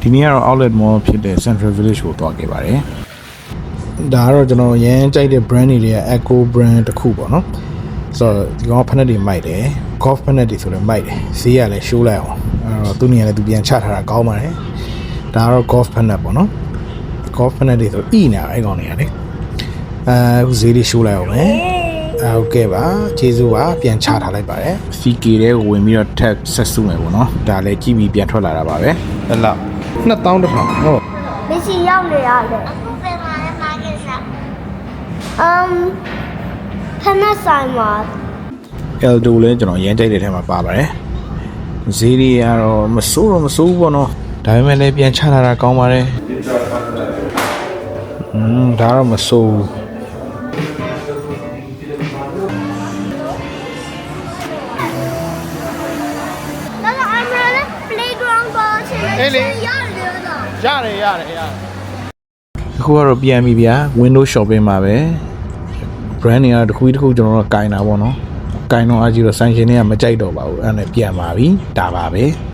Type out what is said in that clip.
ဒီနေ့ကတော့ outlet mall ဖြစ်တဲ့ Central Village ကိုသွားခဲ့ပါတယ်ဒါကတော့ကျွန်တော်ရမ်းကြိုက်တဲ့ brand တွေရဲ့ Echo brand တစ်ခုပေါ့နော်ဆိုတော့ဒီကောင်ဖက်နက်တွေမိုက်တယ် golf ဖက်နက်တွေဆိုလည်းမိုက်တယ်ဈေးကလည်း show လိုက်အောင်အဲ့တော့သူ့နေရာနဲ့သူပြန်ချထားတာကောင်းပါတယ်ဒါကတော့ golf ဖက်နက်ပေါ့နော် golf ဖက်နက်တွေဆိုအီနေတာအဲ့ကောင်တွေကလေအခုဈေးလေး show လိုက်အောင်မယ်ဟုတ်ကဲ့ပါကျေးဇူးပါပြန်ချထားလိုက်ပါတယ် CK တဲ့ကိုဝင်ပြီးတော့ tag ဆက်စုမယ်ပေါ့နော်ဒါလည်းကြည့်ပြီးပြန်ထွက်လာတာပါပဲအဲ့လောက်2000တစ်ထောင်ဟုတ် မရှိရောက်နေရတယ်အခုပဲမှာမာကက်စားဖနက်ဆိုင်မှာ Eldo လည်းကျွန်တော်ရမ်းကြိုက်တဲ့ထဲမှာပါပါတယ်ဈေးတွေကတော့မစိုးဘူးပေါ့နော်ဒါပေမဲ့လည်းပြန်ချလာတာကောင်းပါတယ်ဒါတော့မစိုးဘူးရတယ်အခုကတော့ပြန်ပြီဗျာ window shopping မှာပဲ brand တွေကတစ်ခုတစ်ခုကျွန်တော်တို့ကင်တာပေါ့နော်ကင်တော့အကြီးတော့ဆိုင်ရှင်တွေကမကြိုက်တော့ပါဘူးအဲ့ဒါနဲ့ပြန်ပါပြီဒါပါပဲ